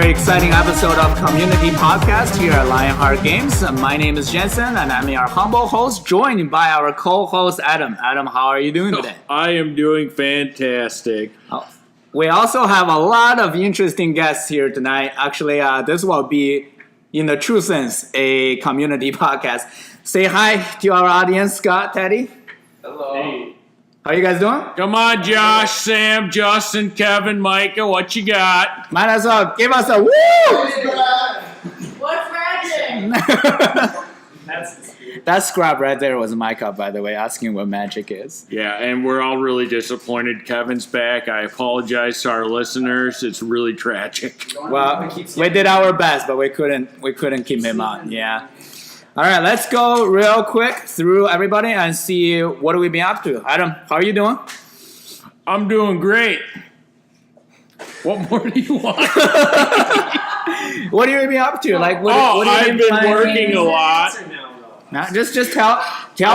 very exciting episode of Community Podcast here at Lionheart Games. My name is Jensen, and I'm your humble host, joined by our co-host, Adam. Adam, how are you doing today? I am doing fantastic. We also have a lot of interesting guests here tonight. Actually, this will be, in the true sense, a community podcast. Say hi to our audience, Scott, Teddy. Hello. Hey. How are you guys doing? Come on, Josh, Sam, Justin, Kevin, Micah, what you got? Might as well give us a woo! What's magic? That scrub right there was Micah, by the way, asking what magic is. Yeah, and we're all really disappointed Kevin's back. I apologize to our listeners. It's really tragic. Well, we did our best, but we couldn't keep him on. Yeah. All right, let's go real quick through everybody and see what we've been up to. Adam, how are you doing? I'm doing great. What more do you want? What have you been up to? Like, what have you I've been working a lot. No, just tell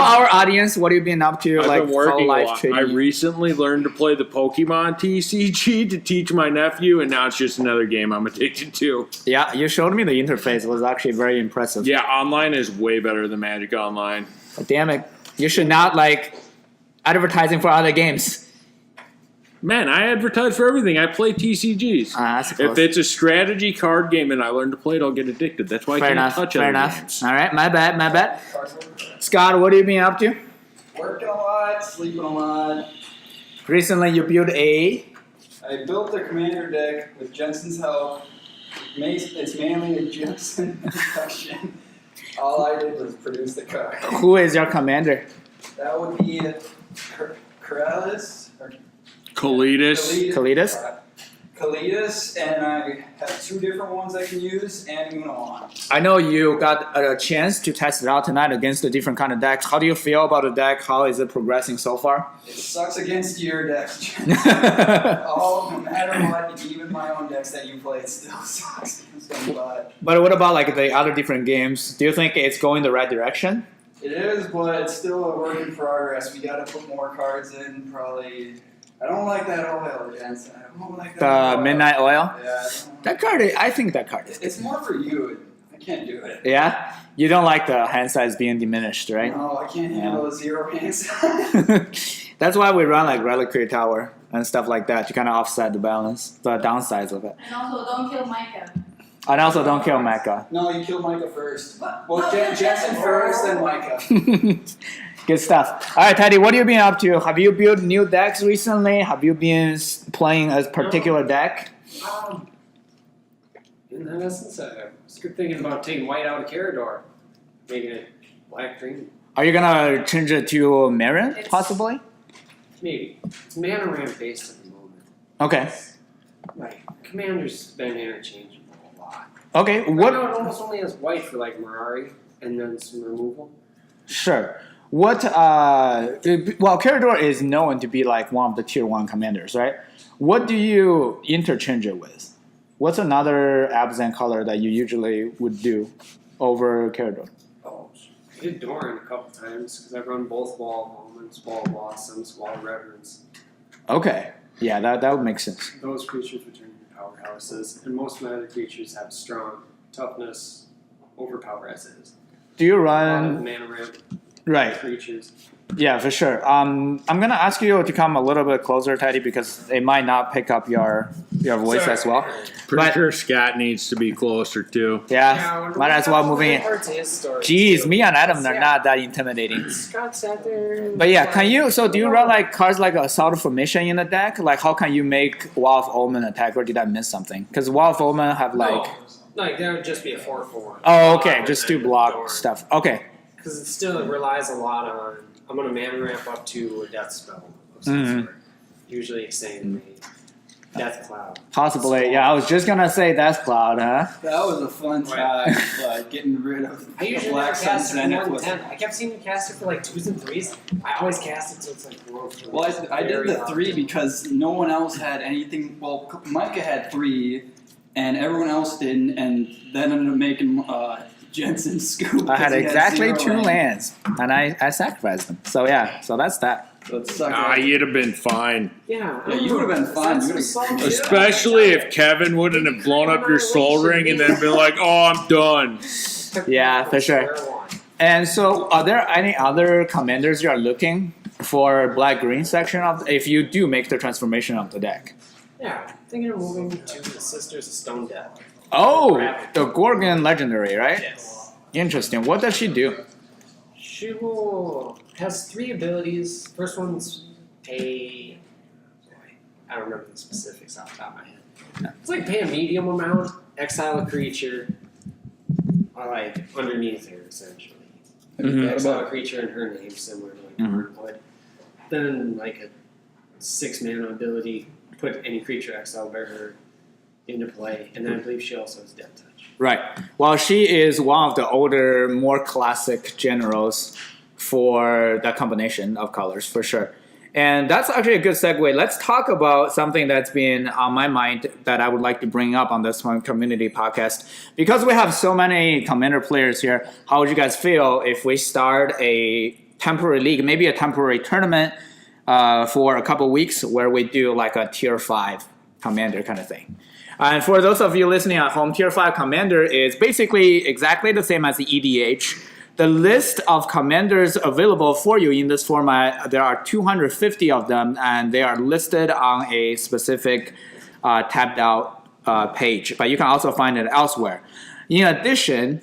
our audience what you've been up to. I've been working a lot. trading. I recently learned to play the Pokemon TCG to teach my nephew, and now it's just another game I'm addicted to. Yeah, you showed me the interface. It was actually very impressive. Yeah, online is way better than Magic Online. But damn it, you should not like advertising for other games. Man, I advertise for everything. I play TCGs. I suppose. If it's a strategy card game and I learn to play it, I'll get addicted. That's why I can't touch Fair other enough. games. All right, my bad. Scott, what have you been up to? Working a lot, sleeping a lot. Recently, you built I built a commander deck with Jensen's help. It's mainly a Jensen production. All I did was produce the card. Who is your commander? That would be Corrales. Kalidas. Kalidas, and I have two different ones I can use, and Uno. I know you got a chance to test it out tonight against a different kind of decks. How do you feel about the deck? How is it progressing so far? It sucks against your decks, Jensen. No matter what, even my own decks that you play, it still sucks against them. But what about like the other different games? Do you think it's going the right direction? It is, but it's still a work in progress. We got to put more cards in, probably. I don't like that oil, Jensen. I don't like that The Midnight Oil? Yeah. That card, I think that card is good. It's more for you. I can't do it. Yeah? You don't like the hand size being diminished, right? No, I can't handle a 0 hand size. That's why we run like Reliquary Tower and stuff like that to kind of offset the balance, the downsides of it. And also, don't kill Micah. And also don't kill Mecca. No, you kill Micah first. Well, Jensen first, then Micah. Good stuff. All right, Teddy, what have you been up to? Have you built new decks recently? Have you been playing a particular deck? In essence, I was thinking about taking white out of Carador, making it black-green. Are you going to change it to Marin, possibly? Maybe. It's mana ramp based at the moment. Okay. Like, Commander's been interchangeable a lot. Okay, Right what? now, it almost only has white for, like, Mirari, and then some removal. Sure. What, well, Carador is known to be like one of the tier 1 commanders, right? What do you interchange it with? What's another Abzan color that you usually would do over Carador? Oh, I did Doran a couple times, because I run both Wall of Omens, Wall of Blossoms, Wall of Reverence. Okay. Yeah, that would make sense. Those creatures return to powerhouses, and most of my other creatures have strong toughness, overpower as is. Do you A lot of run... mana ramp. Right. Creatures. Yeah, for sure. I'm gonna ask you to come a little bit closer, Teddy, because they might not pick up your voice as well. Pretty sure Scott needs to be closer too. Yeah, might as well move in. Jeez, me and Adam are not that intimidating. Scott sat there. But yeah, can you? So do you run like cards like Assault Formation in the deck? Like, how can you make Wall of Omen attack, or did I miss something? Because Wall of Omen have like. Like there would just be a 4/4. Oh, okay, just to block stuff. Okay. Because it still relies a lot on. I'm gonna mana ramp up to a death spell of some sort. Usually saying a death cloud. Possibly, yeah. I was just gonna say Death Cloud, huh? That was a fun time, getting rid of I usually Black never cast Sun it for more Zenith. than 10. I kept seeing you cast it for like 2s and 3s. I always cast it so it's like Well, I did the 3 because no one else had anything. Well, Micah had 3, and everyone else didn't, and then ended up making Jensen scoop. I had exactly 2 0 lands, and I sacrificed them. So yeah, so that's that. That sucked. Ah, you'd have been fine. Yeah, Yeah, you would have been fine. You would've- Especially if Kevin wouldn't have blown up your soul ring and then been like, "Oh, I'm done." Yeah, for sure. And so, are there any other commanders you are looking for black-green section of if you do make the transformation of the deck? Yeah, thinking of moving to the Sisters of Stone Death. Oh, the Gorgon legendary, right? Yes. Interesting. What does she do? She has 3 abilities. First one's I don't remember the specifics off the top of my head. It's like pay a medium amount, exile a creature, like underneath her essentially. Mhm. Exile a creature in her name, similar to like Wormwood. Then like a 6 mana ability, put any creature exiled by her into play, and then I believe she also has Death Touch. Right. Well, she is one of the older, more classic generals for that combination of colors, for sure. And that's actually a good segue. Let's talk about something that's been on my mind that I would like to bring up on this one community podcast. Because we have so many commander players here, how would you guys feel if we start a temporary league, maybe a temporary tournament for a couple weeks where we do like a tier 5 commander kind of thing? And for those of you listening at home, tier 5 commander is basically exactly the same as the EDH. The list of commanders available for you in this format, there are 250 of them, and they are listed on a specific tabbed out page. But you can also find it elsewhere. In addition,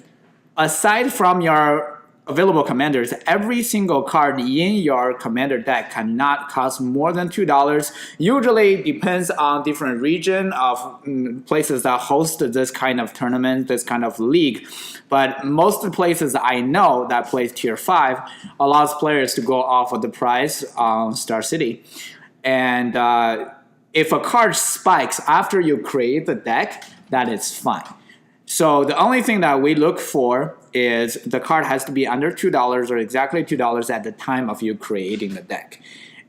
aside from your available commanders, every single card in your commander deck cannot cost more than $2. Usually depends on different region of places that host this kind of tournament, this kind of league. But most of the places I know that plays tier 5 allows players to go off of the price on Star City. And if a card spikes after you create the deck, that is fine. So the only thing that we look for is the card has to be under $2 or exactly $2 at the time of you creating the deck.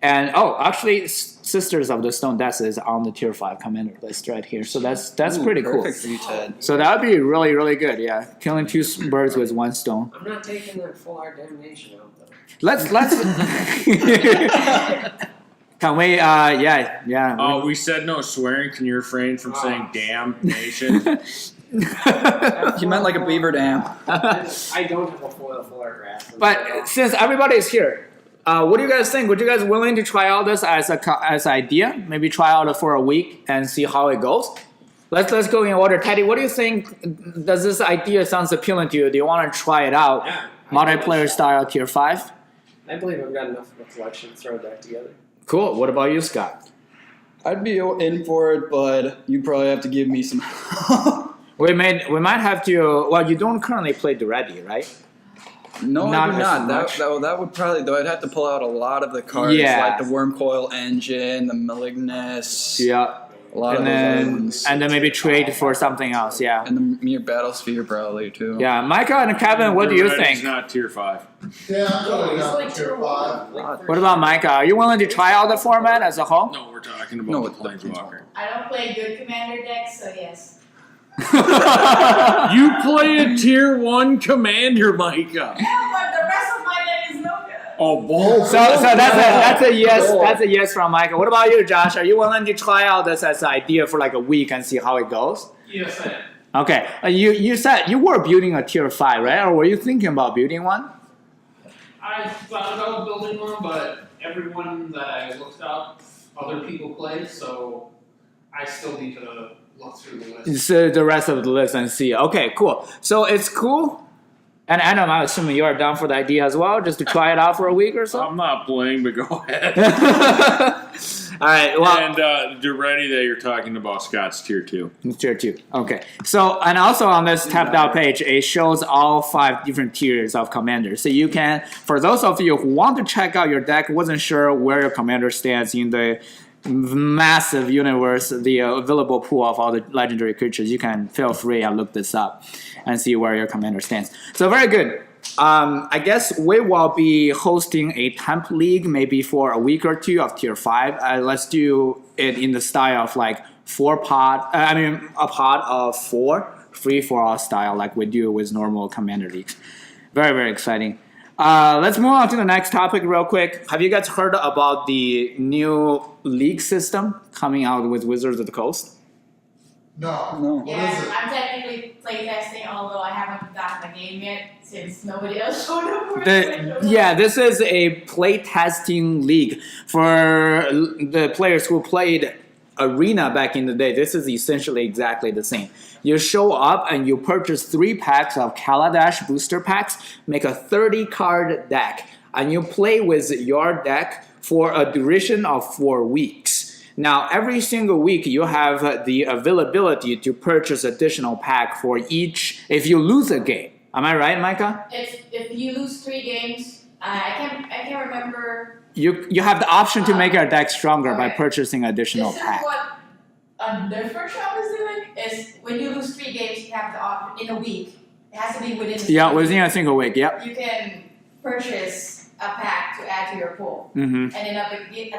And actually, Sisters of the Stone Death is on the tier 5 commander list right here. So that's pretty cool. Perfect for you, Ted. So that would be really, really good. Yeah, killing 2 birds with 1 stone. I'm not taking that full art damnation out though. Let's. Can we? Yeah. Oh, we said no swearing. Can you refrain from saying "damn nation"? He meant like a beaver dam. I don't have a full art wrap. But since everybody is here, what do you guys think? Would you guys willing to try out this as an idea? Maybe try out it for a week and see how it goes. Let's go in order. Teddy, what do you think? Does this idea sounds appealing to you? Do you want to try it out? Yeah, Multiplayer style tier 5. I believe I've got enough of a collection to throw that together. Cool. What about you, Scott? I'd be in for it, but you probably have to give me some. We might have to. Well, you don't currently play Duretti, right? No, Not I do as not. much. That would probably, though, I'd have to pull out a lot of the cards, Yeah. like the Wormcoil Engine, the Malignus, Yeah. a lot of those other ones. And then maybe trade for something else. Yeah. And the Mere Battlesphere, probably, too. Yeah. Micah and Kevin, what do you It's think? not tier 5. Yeah, I'm totally He's down like for tier 5. What about Micah? Are you willing to try out the format as a whole? No, we're talking about No, the Planeswalker. I don't play good commander decks, so yes. You play a tier 1 commander, Micah. Yeah, but the rest of my deck is no good. Oh, bull. So that's a yes. That's a yes from Micah. What about you, Josh? Are you willing to try out this as an idea for like a week and see how it goes? Yes, I am. Okay. You said you were building a tier 5, right? Or were you thinking about building one? I thought about building one, but everyone that I looked up, other people play, so I still need to look through the list. So the rest of the list and see. Okay, cool. So it's cool. And Adam, I'm assuming you are down for the idea as well, just to try it out for a week or so. I'm not playing, but go ahead. All right. Well, And Duretti that you're talking about, Scott's tier 2. tier 2. Okay. So, and also on this tapped out page, it shows all 5 different tiers of commanders. So you can, for those of you who want to check out your deck, wasn't sure where your commander stands in the massive universe, the available pool of all the legendary creatures, you can feel free and look this up and see where your commander stands. So very good. I guess we will be hosting a temp league maybe for a week or 2 of tier 5. Let's do it in the style of like a pod of 4, free for all style like we do with normal commander leagues. Very, very exciting. Let's move on to the next topic real quick. Have you guys heard about the new league system coming out with Wizards of the Coast? No. No. What is Yeah, it? I'm technically playtesting, although I haven't gotten the game yet since nobody else showed up for it. This is a play testing league for the players who played Arena back in the day. This is essentially exactly the same. You show up and you purchase 3 packs of Kaladesh booster packs, make a 30-card deck, and you play with your deck for a duration of 4 weeks. Now, every single week you have the availability to purchase additional pack for each if you lose a game. Am I right, Micah? If you lose 3 games, I can't remember. You have the option to make your deck stronger by Okay. purchasing additional This pack. is what a different shop is doing. Is when you lose 3 games, you have the option in a week. It has to be within. Yeah, within a single week. Yep. You can purchase a pack to add to your pool, Mm-hmm. and then at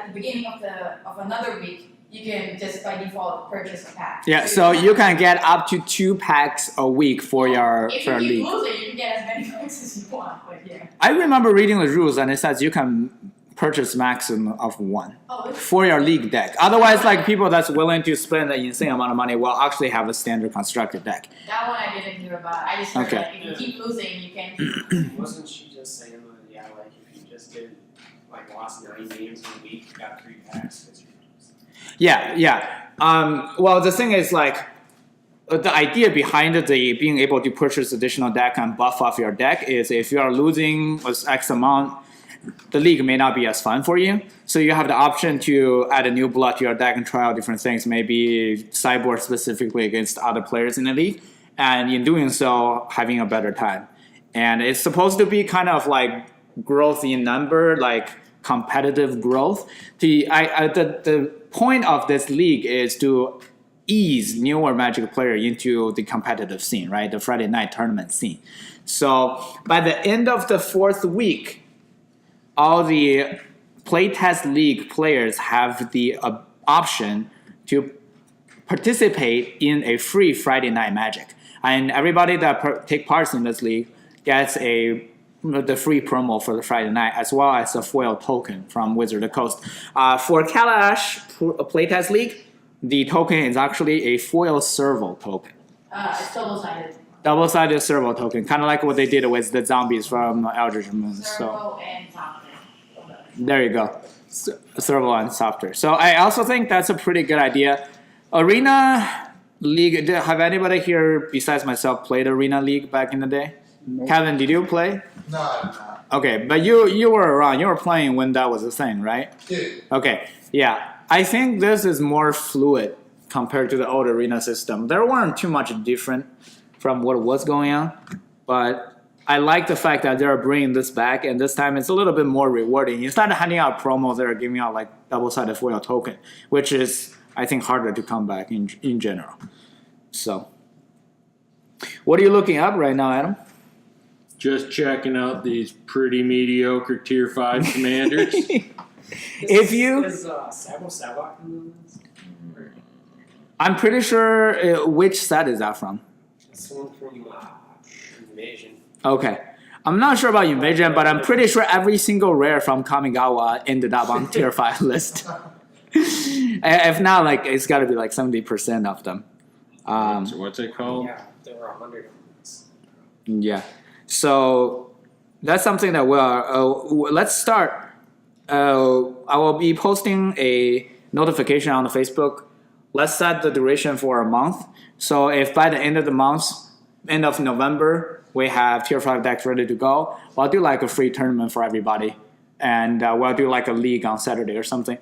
the beginning of another week, you can just by default purchase a pack. Yeah, so you can get up to 2 packs a week for your If for you a keep league. losing, you can get as many packs as you want. But yeah. I remember reading the rules and it says you can purchase maximum of 1 Oh, for your league deck. Otherwise, like people that's willing to spend an insane amount of money will actually have a standard constructed deck. that one I didn't hear about. I just heard Okay. like if you keep losing, you can. Wasn't she just saying that, yeah, like if you just did, like lost 9 games in a week, you got 3 packs? 'Cause you're just- Yeah. Well, the thing is like the idea behind the being able to purchase additional deck and buff off your deck is if you are losing X amount, the league may not be as fun for you. So you have the option to add a new blood to your deck and try out different things, maybe sideboard specifically against other players in the league. And in doing so, having a better time. And it's supposed to be kind of like growth in number, like competitive growth. The point of this league is to ease newer Magic player into the competitive scene, right? The Friday night tournament scene. So by the end of the 4th week, all the playtest league players have the option to participate in a free Friday night Magic. And everybody that take part in this league gets the free promo for the Friday night, as well as a foil token from Wizard of the Coast. For Kaladesh Playtest League, the token is actually a foil servo token. It's double-sided. Double-sided servo token, kind of like what they did with the zombies from Eldritch Moon. So Servo and Softer. there you go, servo and softer. So I also think that's a pretty good idea. Arena League. Have anybody here besides myself played Arena League back in the day? Nope. Kevin, did you play? No, I'm not. Okay, but you were around. You were playing when that was a thing, right? Yeah. Okay, yeah. I think this is more fluid compared to the old Arena system. There weren't too much different from what was going on, but I like the fact that they're bringing this back, and this time it's a little bit more rewarding. Instead of handing out promos, they're giving out like double-sided foil token, which is, I think, harder to come back in general. So, what are you looking up right now, Adam? Just checking out these pretty mediocre tier 5 commanders. If you, Is Sabo Sabak in this? I'm pretty sure which set is that from? It's one from Invasion. Okay. I'm not sure about Invasion, but I'm pretty sure every single rare from Kamigawa ended up on tier 5 list. If not, like, it's got to be like 70% of them. What's it called? Yeah, there were 100 of these. Yeah. So that's something that let's start. I will be posting a notification on the Facebook. Let's set the duration for a month. So if by the end of the month, end of November, we have tier 5 decks ready to go, I'll do like a free tournament for everybody. And we'll do like a league on Saturday or something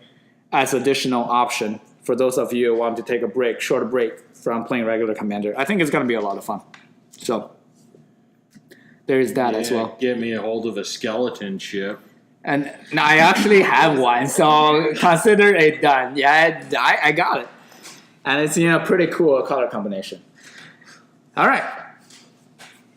as additional option for those of you who want to take a break, short break from playing regular Commander. I think it's going to be a lot of fun. So there is that as well. Get me a hold of a skeleton ship. And I actually have one, so consider it done. Yeah, I got it. And it's, pretty cool color combination. All right.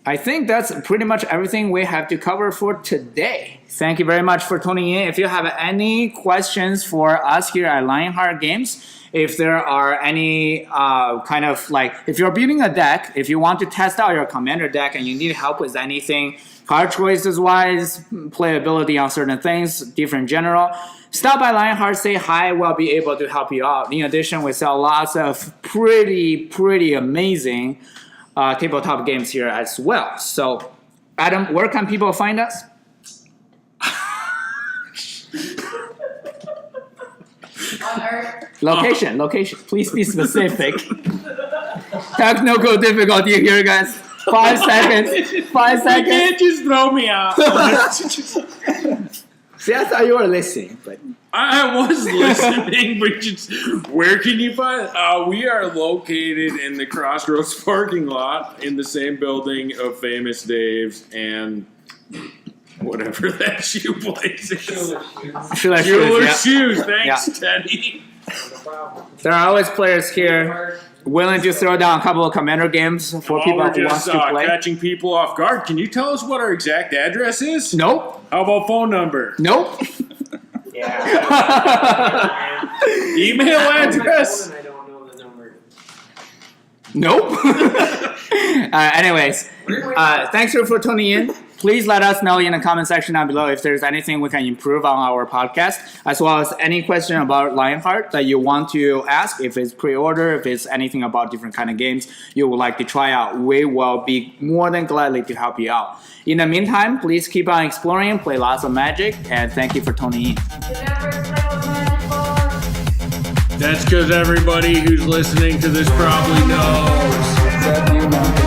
I think that's pretty much everything we have to cover for today. Thank you very much for tuning in. If you have any questions for us here at Lionheart Games, if there are any kind of like, if you're building a deck, if you want to test out your commander deck and you need help with anything, card choices wise, playability on certain things, different general, stop by Lionheart, say hi, we'll be able to help you out. In addition, we sell lots of pretty amazing tabletop games here as well. So, Adam, where can people find us? On Earth. Location. Please be specific. Technical difficulty here, guys. 5 seconds. 5 You seconds. can't just throw me out. See, I thought you were listening, but I was listening, but just where can you find? We are located in the Crossroads parking lot in the same building of Famous Dave's and whatever that shoe place is. Jeweler Jeweler shoes, Shoes. Thanks, Yeah. Teddy. No problem. there are always players here willing to throw down a couple of commander games for While people we're who want just to play. catching people off guard, can you tell us what our exact address is? Nope. How about phone number? Nope. Yeah. Email address? I don't know the number. Nope. Anyways, thanks for tuning in. Please let us know in the comment section down below if there's anything we can improve on our podcast, as well as any question about Lionheart that you want to ask, if it's pre-order, if it's anything about different kind of games you would like to try out. We will be more than gladly to help you out. In the meantime, please keep on exploring, play lots of Magic, and thank you for tuning in. Remember to play with magical. That's because everybody who's listening to this probably knows. Except you, Monkey.